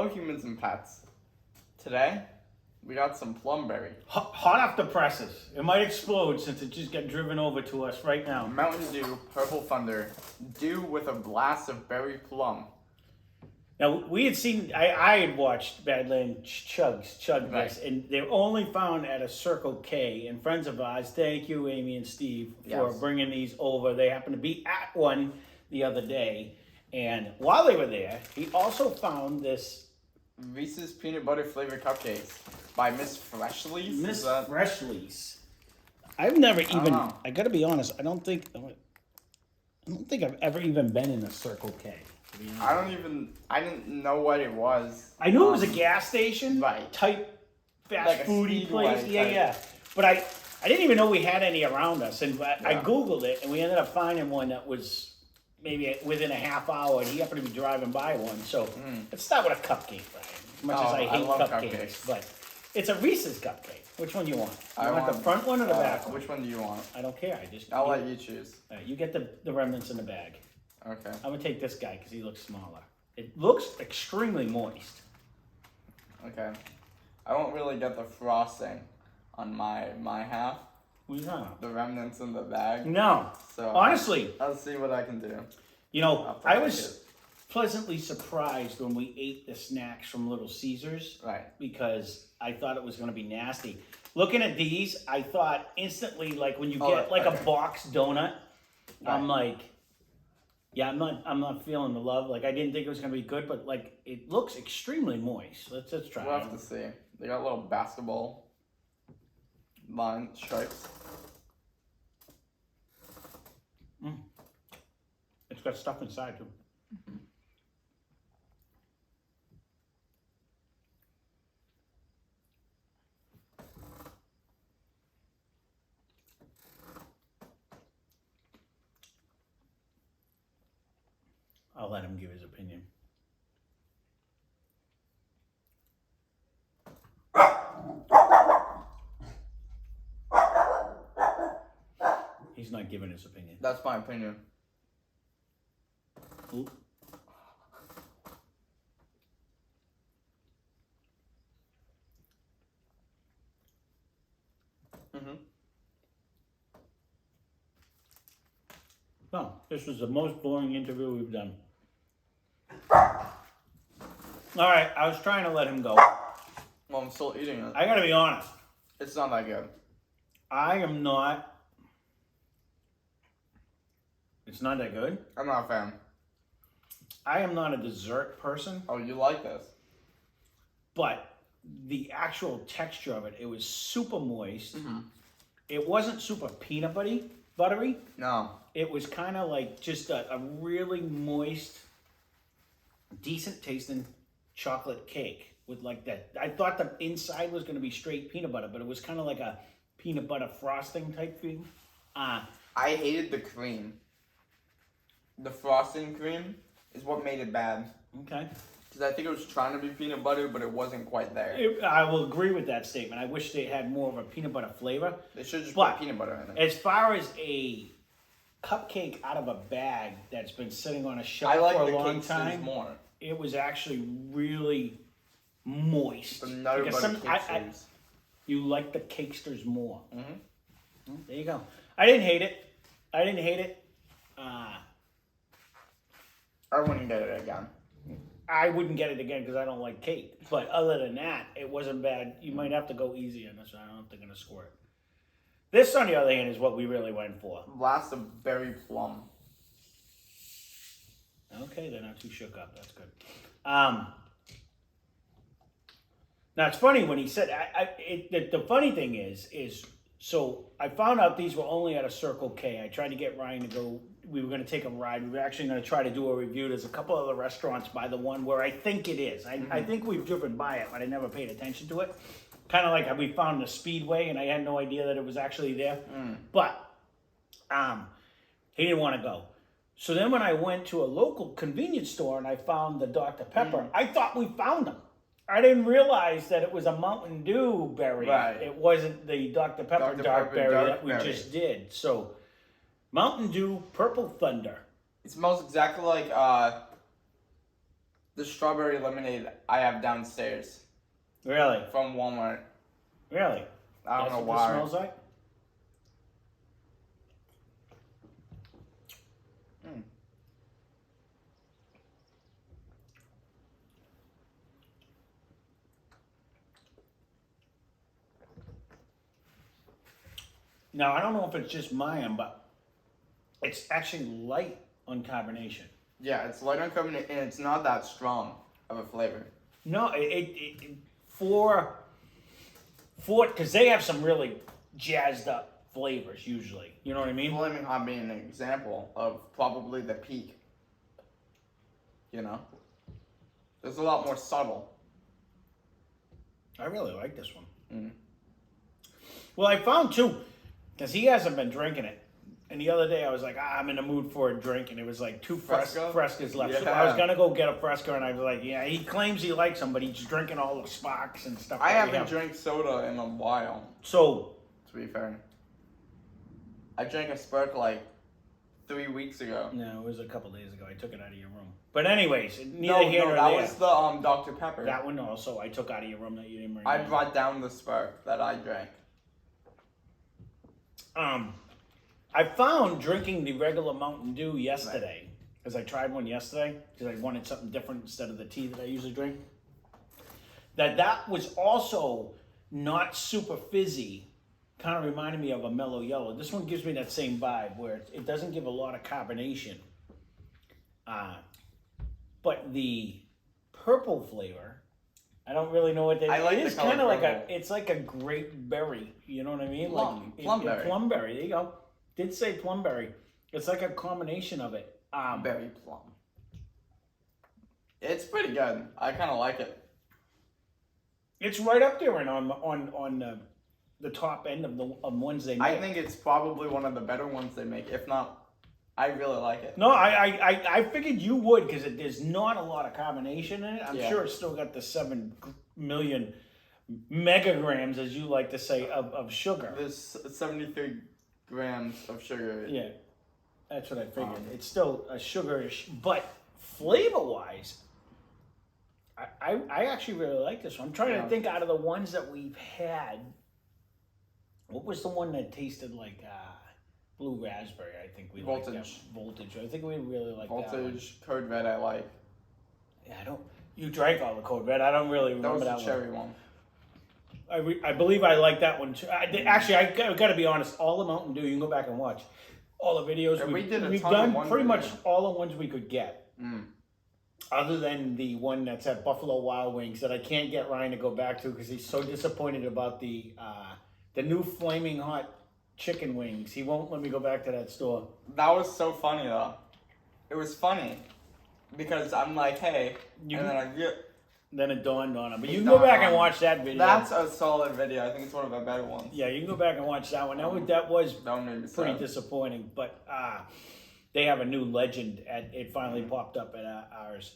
Hello, humans and pets. Today, we got some plumberry. Hot off the presses. It might explode since it just got driven over to us right now. Mountain Dew, Purple Thunder, dew with a blast of berry plum. Now, we had seen, I had watched Badland chug Right. this, and they're only found at a Circle K. And friends of ours, thank you, Amy and Steve, for bringing these over. They happened to be at one the other day. And while they were there, he also found this Reese's Peanut Butter Flavored Cupcakes by Miss Freshly's. Miss Freshly's. I've never even, I gotta be honest, I don't think I've ever even been in a Circle K. I didn't know what it was. I knew it was a gas station, right? Type fast like foodie place. Yeah. But I didn't even know we had any around us, and I Googled it, and we ended up finding one that was maybe within a half hour, and he happened to be driving by one. So let's start with a cupcake, Brian. As much as I hate cupcakes, but it's a Reese's cupcake. Which one do you want? You want the front one or the back one? Which one do you want? I don't care. I'll let you choose. You get the remnants in the bag. Okay. I'm gonna take this guy because he looks smaller. It looks extremely moist. Okay. I won't really get the frosting on my half. No. The remnants in the bag. No. So honestly, I'll see what I can do. You know, I was pleasantly surprised when we ate the snacks from Little Caesars. Right. Because I thought it was going to be nasty. Looking at these, I thought instantly, like when you get like a box donut, right. I'm like, yeah, I'm not feeling the love. Like I didn't think it was going to be good, but like it looks extremely moist. Let's try it. We'll have to see. They got little basketball line stripes. It's got stuff inside too. Mm-hmm. I'll let him give his opinion. He's not giving his opinion. That's my opinion. Ooh. Well, this was the most boring interview we've done. All right, I was trying to let him go. Well, I'm still eating it. I gotta be honest. It's not that good. I am not. It's not that good? I'm not a fan. I am not a dessert person. Oh, you like this? But the actual texture of it, it was super moist. Mm-hmm. It wasn't super peanut buttery. No. It was kind of like just a really moist, decent tasting chocolate cake with like that. I thought the inside was going to be straight peanut butter, but it was kind of like a peanut butter frosting type thing. I hated the cream. The frosting cream is what made it bad. Okay. Because I think it was trying to be peanut butter, but it wasn't quite there. I will agree with that statement. I wish they had more of a peanut butter flavor. They should just put peanut butter in it. As far as a cupcake out of a bag that's been sitting on a shelf for a long time, more. It was actually really moist. The Nutter Butter Cakesters. You like the Cakesters more. Mm-hmm. There you go. I didn't hate it. I wouldn't get it again. I wouldn't get it again because I don't like cake. But other than that, it wasn't bad. You might have to go easy on this one. I don't think I'm going to score it. This, on the other hand, is what we really went for. Blast of berry plum. Okay, they're not too shook up. That's good. Now, it's funny when he said... the funny thing is... So, I found out these were only at a Circle K. I tried to get Ryan to go... We were going to take a ride. We were actually going to try to do a review. There's a couple other restaurants by the one where I think it is. I think we've driven by it, but I never paid attention to it. Kind of like how we found the Speedway, and I had no idea that it was actually there. But he didn't want to go. So then when I went to a local convenience store and I found the Dr. Pepper, I thought we found them. I didn't realize that it was a Mountain Dew berry. Right. It wasn't the Dr. Pepper dark berry that we just did. So, Mountain Dew Purple Thunder. It smells exactly like the strawberry lemonade I have downstairs Really? from Walmart. Really? I don't That's know what why. this smells like? Mm. Now, I don't know if it's just mine, but it's actually light on carbonation. Yeah, it's light on carbonation and it's not that strong of a flavor. No, because they have some really jazzed up flavors usually. You know what I mean? Flaming hot being an example of probably the peak. You know? There's a lot more subtle. I really like this one. Mm. Well, I found too, because he hasn't been drinking it. And the other day I was like, I'm in the mood for a drink, and it was like 2 Fresca? Frescas left. So Yeah. I was gonna go get a Fresca, and I was like, yeah, he claims he likes them, but he's drinking all the Sparks and stuff. I that we haven't have. drank soda in a while, So to be fair. I drank a Spark like 3 weeks ago. no, it was a couple days ago. I took it out of your room. But anyways, neither No, here nor that there. was the Dr. Pepper. That one also I took out of your room that you didn't bring. I in. brought down the Spark that I drank. I found drinking the regular Mountain Dew yesterday, because I tried one yesterday, because I wanted something different instead of the tea that I usually drink. That was also not super fizzy, kind of reminded me of a mellow yellow. This one gives me that same vibe, where it doesn't give a lot of carbonation. But the purple flavor, I don't really know what that is. I like It is the color kind of like purple. it's like a grape berry. You know what I mean? Plum. Like Plumberry. Plumberry. There you go. Did say plumberry. It's like a combination of it. Berry plum. It's pretty good. I kind of like it. It's right up there and on the top end of the ones they make. I think it's probably one of the better ones they make. If not, I really like it. No, I figured you would, because there's not a lot of carbonation in it. I'm Yeah. sure it's still got the 7 million megagrams, as you like to say, of sugar. There's 73 grams of sugar. Yeah, that's what I figured. It's still a sugarish, but flavor-wise, I actually really like this one. I'm trying to think out of the ones that we've had. What was the one that tasted like blue raspberry? I think we liked that. Voltage. Voltage. I think we really like that one. Voltage, Code Red, I like. Yeah, I don't. You drank all the Code Red. I don't really That remember was that the cherry one. I believe I like that one too. Actually, I got to be honest. All the Mountain Dew, you can go back and watch all the videos. Yeah, we did a we've ton of done one pretty video. much all the ones we could get. Mm. Other than the one that's at Buffalo Wild Wings that I can't get Ryan to go back to because he's so disappointed about the new flaming hot chicken wings. He won't let me go back to that store. That was so funny though. It was funny because I'm like, hey, You- and then I get. Then it dawned on him. But It you can go back dawned and on watch that video. That's a solid video. I think it's one of our better ones. Yeah, you can go back and watch that one. That was That one made me pretty sad. disappointing. But they have a new legend. It finally popped up at ours.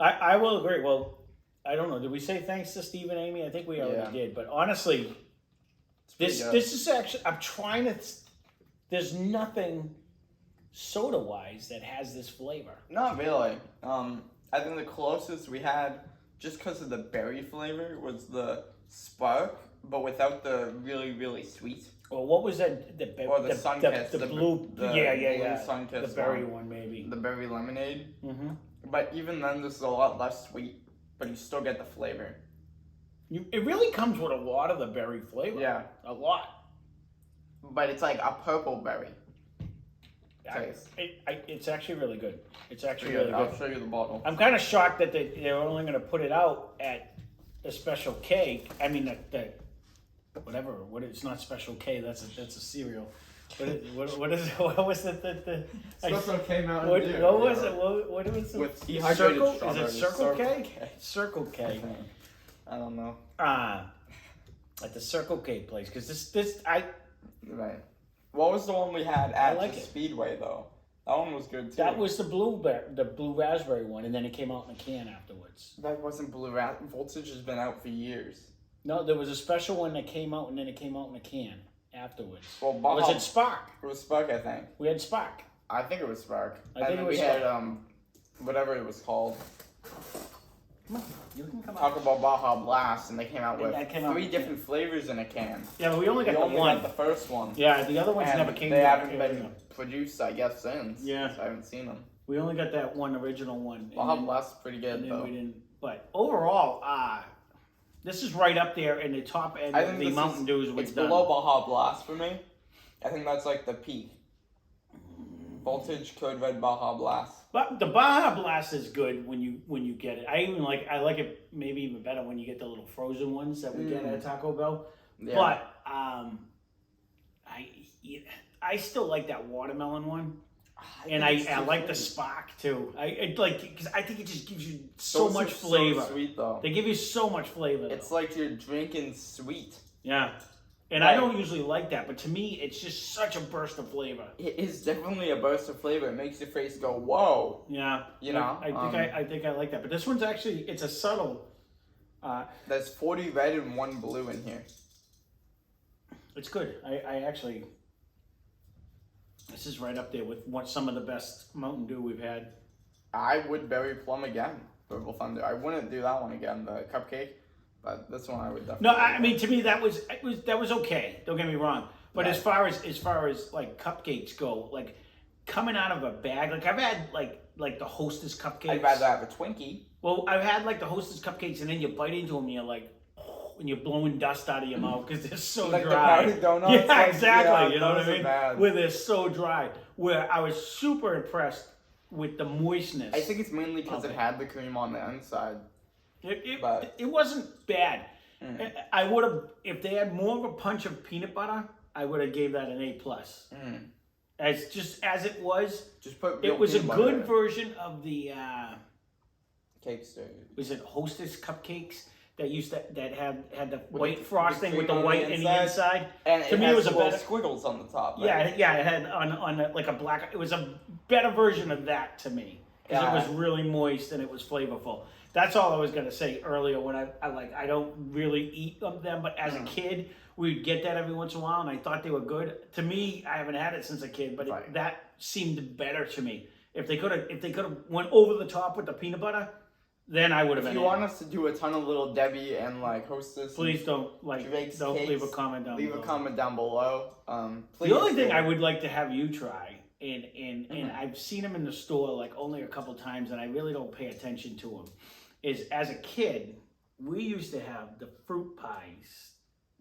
I will agree. Well, I don't know. Did we say thanks to Steve and Amy? I think we already Yeah. did. But honestly, pretty this good. this is actually. I'm trying to. There's nothing soda wise that has this flavor. Not really. I think the closest we had, just because of the berry flavor, was the Spark, but without the really, really sweet. Well, what was that? Or the Sun-Kissed, the the blue. blue Yeah. Sun-Kissed The berry one. one, maybe. The berry lemonade. Mm-hmm. But even then, this is a lot less sweet, but you still get the flavor. It really comes with a lot of the berry flavor. Yeah. A lot. But it's like a purple berry taste. It's actually really good. It's actually Here, really I'll good. show you the bottle. I'm kind of shocked that they're only going to put it out at a special K. I mean, whatever. It's not special K. That's a cereal. What is it? What was it? Special K Mountain What Dew. was it? What was it? With dehydrated Circle? Is strawberries. it Circle K? K. Circle K. I don't know. At the Circle K place, because Right. What was the one we had at like the it. Speedway though? That one was good too. that was the blue raspberry one, and then it came out in a can afterwards. That wasn't Blue Rat. Voltage has been out for years. No, there was a special one that came out, and then it came out in a can afterwards. Well, Was it Spark? It was Spark, I think. We had Spark. I think it was Spark. I think and then it was we had whatever it was called. Come on, you can come Talk out. about Baja Blast, and they came out And with that came out 3 with- different flavors in a can. Yeah, but we only We got only the one. got the first one. Yeah, the other ones And never came. they back. haven't been produced, I guess, since. Yeah. So I haven't seen them. We only got that one original one. Baja Blast is pretty And good, then though. we didn't. But overall, this is right up there in the top end I of think the this Mountain is, Dews we've it's done. below Baja Blast for me. I think that's like the peak. Voltage Code Red Baja Blast. But the Baja Blast is good when you get it. I like it maybe even better when you get the little frozen ones that we get at Taco Bell. Yeah. But I still like that watermelon one. And I like the Spark too. I like because I think it just gives you so Those much are flavor. So sweet though. They give you so much flavor. It's like you're drinking sweet. Yeah. And Right. I don't usually like that, but to me, it's just such a burst of flavor. It is definitely a burst of flavor. It makes your face go, whoa. Yeah. You know? I think I like that. But this one's actually, it's a subtle. There's 40 red and 1 blue in here. It's good. I actually, this is right up there with some of the best Mountain Dew we've had. I would berry plum again, Purple Thunder. I wouldn't do that one again, the cupcake. But this one I would definitely. No, I mean to me that was okay. Don't get me wrong. But Right. as far as like cupcakes go, like coming out of a bag, like I've had like the Hostess cupcakes. I'd rather have a Twinkie. Well, I've had like the Hostess cupcakes, and then you bite into them, and you're like, and you're blowing dust out of your mouth because they're so Like the dry. powdered donuts? Yeah, Like, exactly. yeah, you know what those I are mean? bad. Where they're so dry. Where I was super impressed with the moistness. I think it's mainly because it Okay. had the cream on the inside. But- It wasn't bad. Mm. I would have, if they had more of a punch of peanut butter, I would have gave that an A+. Mm. As it was, Just put. it real was a peanut good butter. version of the Cake stirred. was it Hostess cupcakes that had the With white the frosting with the cream on the white in the inside. And To it me, has it was a little better- squiggles on the top. Yeah, Right? it had on like a black. It was a better version of that to me because Yeah. it was really moist and it was flavorful. That's all I was gonna say earlier when I don't really eat them, but as a kid we'd get that every once in a while and I thought they were good. To me, I haven't had it since a kid, but Right. that seemed better to me. If they could have went over the top with the peanut butter, then I would have If been. you in. want us to do a ton of Little Debbie and like Hostess, Please don't Drake's don't leave a cakes, comment down leave below. a comment down below. Please The only thing do. I would like to have you try, and Mm-hmm. I've seen them in the store like only a couple times, and I really don't pay attention to them, is as a kid, we used to have the fruit pies.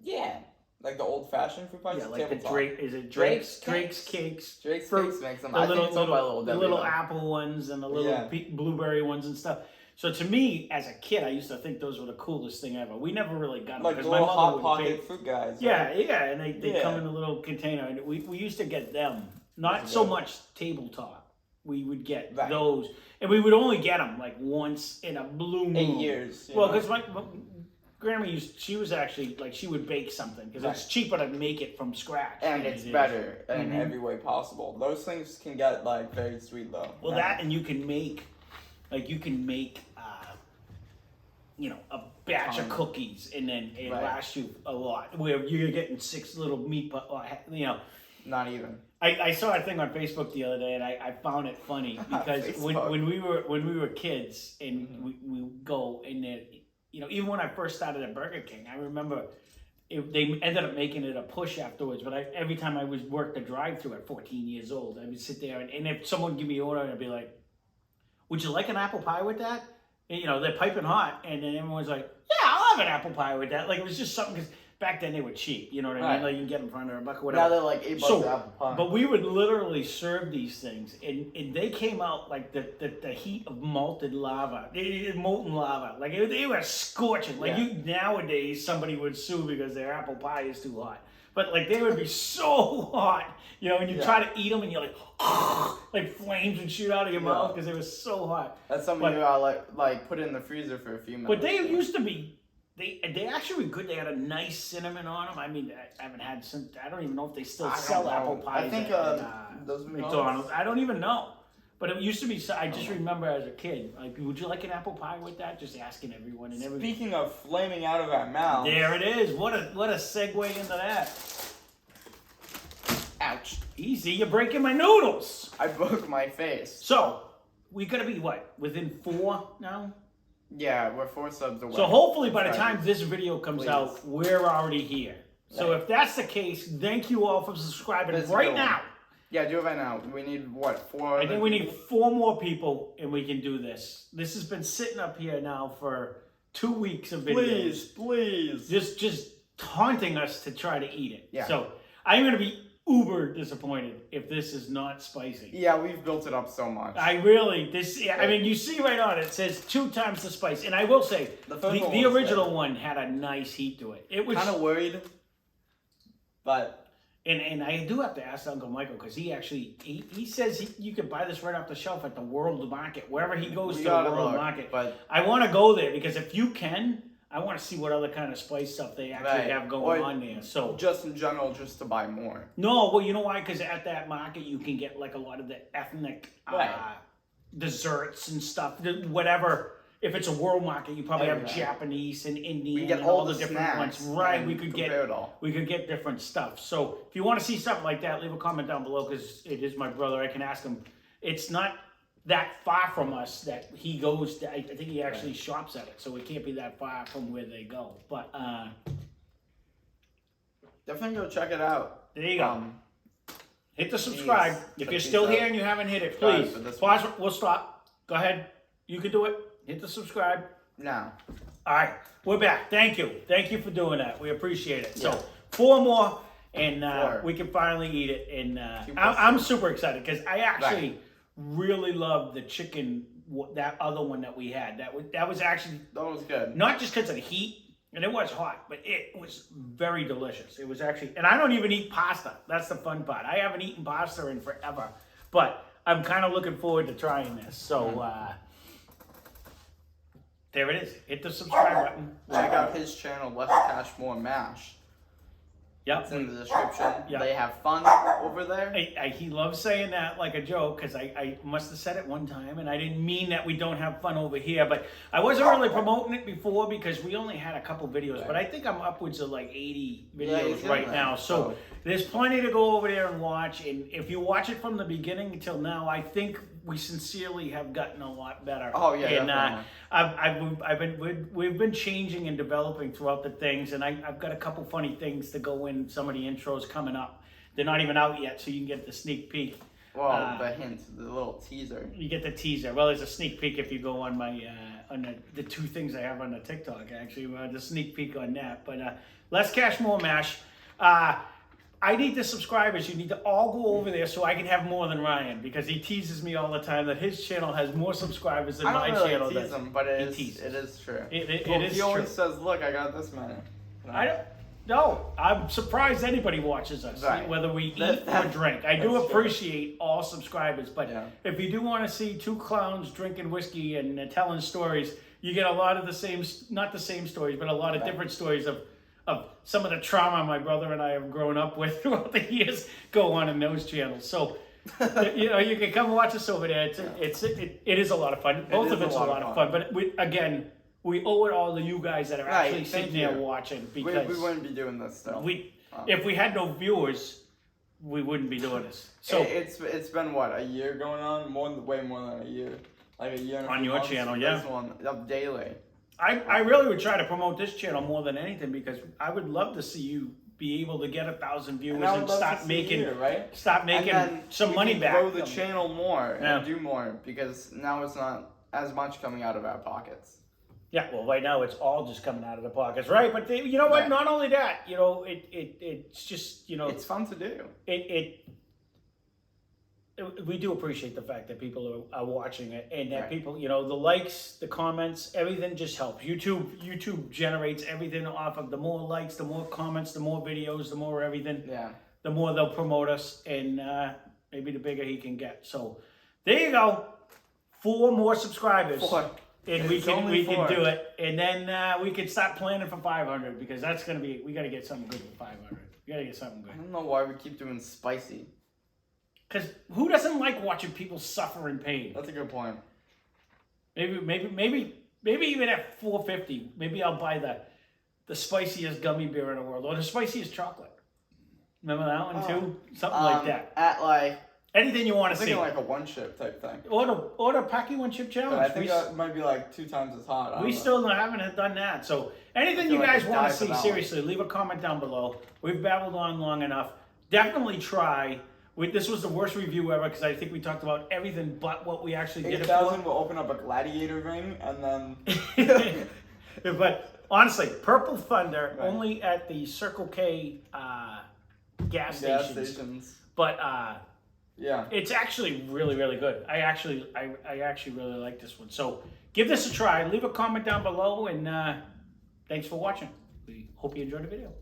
Yeah, like the old-fashioned fruit pies. Yeah, like the tabletop. Drake, is it Drake's Drake's cakes? Drake's fruit- Cakes makes them. The I little, think it's owned by Little the Debbie. little though. apple ones and the little Yeah. blueberry ones and stuff. So to me, as a kid, I used to think those were the coolest thing ever. We never really got them Like the because my little mother hot would pay. pocket fruit guys. Yeah, right? yeah, and they Yeah. come in a little container, and we used to get them. Not Those are so good. much tabletop. We would get Right. those, and we would only get them like once in a blue moon. 8 years. you Well, know? because my grandma she was actually like she would bake something because it's Right. cheaper to make it from scratch. and than it's it is. better in Mhm. every way possible. Those things can get like very sweet though. Well, Yeah. that and you can make a batch of cookies, and then it Right. lasts you a lot. Where you're getting 6 little meat, Not even. I saw a thing on Facebook the other day, and I found it funny because Facebook. when we were kids and we go and then even when I first started at Burger King, I remember they ended up making it a push afterwards. But every time I was work the drive-through at 14 years old, I would sit there and if someone give me an order, I'd be like, "Would you like an apple pie with that?" And, they're piping hot, and then everyone's like, "Yeah, I'll have an apple pie with that." Like it was just something because back then they were cheap. You know what I mean? Right. Like you can get them for under $1 or Now whatever. they're like $8 So, apple pie. But we would literally serve these things, and they came out like the heat of molten lava. Like they were scorching. Like Yeah. nowadays, somebody would sue because their apple pie is too hot. But like they would be so hot, and you Yeah. try to eat them, and you're like flames would shoot out of your Yeah. mouth because they were so hot. That's something but- you gotta like put in the freezer for a few minutes. But they used to be. They actually were good. They had a nice cinnamon on them. I mean, I haven't had some. I don't even know if they still I don't sell know. apple pies. I think at those McDonald's. I don't even know. But it used to be. I just remember as a kid, like, would you like an apple pie with that? Just asking everyone and everyone. Speaking of flaming out of our mouths. There it is. What a segue into that. Ouch. Easy, you're breaking my noodles. I broke my face. So, we gotta be what, within 4 now? Yeah, we're 4 subs away. So hopefully by the time this video comes out, we're already here. So Right. if that's the case, thank you all for subscribing That's right good. now. Yeah, do it right now. We need what, 4? I think we need 4 more people, and we can do this. This has been sitting up here now for 2 weeks of videos. Please. Just taunting us to try to eat it. Yeah. So I'm gonna be uber disappointed if this is not spicy. Yeah, we've built it up so much. I mean, you see right on it, it says 2 times the spice. And I will say, the original one had a nice heat to it. It was kind of worried, but... And I do have to ask Uncle Michael, because he says you can buy this right off the shelf at the World Market, wherever he goes to the World Market. But I want to go there, because if you can, I want to see what other kind of spice stuff they actually have going on there. So just in general, just to buy more. No, well, you know why? Because at that market, you can get like a lot of the ethnic desserts and stuff, whatever. If it's a world market, you probably have Japanese and Indian and all the different ones. Right, we could get different stuff. So if you want to see something like that, leave a comment down below, because it is my brother. I can ask him. It's not that far from us that he goes to, I think he actually shops at it, so it can't be that far from where they go. But definitely go check it out. There you go. Hit the subscribe. If you're still here and you haven't hit it, please pause. We'll stop. Go ahead. You can do it. Hit the subscribe. Now. All right, we're back. Thank you for doing that. We appreciate it. So 4 more, and we can finally eat it. And I'm super excited, because I actually really love the chicken. That other one that we had. That was good. Not just because of the heat, and it was hot, but it was very delicious. It was actually, and I don't even eat pasta. That's the fun part. I haven't eaten pasta in forever, but I'm kind of looking forward to trying this. So. There it is. Hit the subscribe button. Check out his channel, Less Cash More Mash. Yep. It's in the description. Yep. They have fun over there. He loves saying that like a joke, because I must have said it one time, and I didn't mean that we don't have fun over here. But I wasn't really promoting it before, because we only had a couple videos. But I think I'm upwards of like 80 videos right now. So there's plenty to go over there and watch. And if you watch it from the beginning until now, I think we sincerely have gotten a lot better. Oh yeah, and we've been changing and developing throughout the things, and I've got a couple funny things to go in some of the intros coming up. They're not even out yet, so you can get the sneak peek. Well, the hint, the little teaser. You get the teaser. Well, there's a sneak peek if you go on my on the 2 things I have on the TikTok, actually. The sneak peek on that. But Less Cash More Mash. I need the subscribers. You need to all go over there so I can have more than Ryan, because he teases me all the time that his channel has more subscribers than my channel does. Him, but it is true. It is he always says, "Look, I got this many." I'm surprised anybody watches us, whether we eat or drink. I do appreciate all subscribers, but if you do want to see 2 clowns drinking whiskey and telling stories, you get a lot of the same, not the same stories, but a lot of different stories of some of the trauma my brother and I have grown up with throughout the years go on in those channels. So, you can come watch us over there. It is a lot of fun. Both of it's a lot of fun. But we owe it all to you guys that are actually sitting there watching. Because we wouldn't be doing this stuff. If we had no viewers, we wouldn't be doing this. So it's been what, a year going on? Way more than a year. Like a year and a on your channel, This one up daily. I really would try to promote this channel more than anything, because I would love to see you be able to get 1,000 viewers and start making some money back. Grow the channel more and do more, because now it's not as much coming out of our pockets. Yeah, well, right now it's all just coming out of the pockets, right? But you know what? Not only that, it's just it's fun to do. We do appreciate the fact that people are watching it, and that people, the likes, the comments, everything just helps. YouTube generates everything off of the more likes, the more comments, the more videos, the more everything. Yeah. The more they'll promote us, and maybe the bigger he can get. So there you go. 4 more subscribers. 4. And we can do it, and then we can start planning for 500, because that's gonna be, we gotta get something good for 500. We gotta get something good. I don't know why we keep doing spicy. Because who doesn't like watching people suffer in pain? That's a good point. Maybe even at $4.50, maybe I'll buy the spiciest gummy bear in the world, or the spiciest chocolate. Remember that one too? Something like that. At like Anything you want I'm to see. thinking like a one chip type thing. Order Packy One Chip Challenge. But I think that might be like 2 times as hot. I We don't know. still haven't done that. So anything feel you like guys it's want to died for see, that seriously, leave a comment down below. We've babbled on long enough. Definitely try. This was the worst review ever because I think we talked about everything but what we actually did it 8,000 for. will open up a gladiator ring and then. But honestly, Purple Thunder Right. only at the Circle K gas stations. But Yeah. it's actually really, really good. I actually really like this one. So give this a try. Leave a comment down below, and thanks for watching. We hope you enjoyed the video.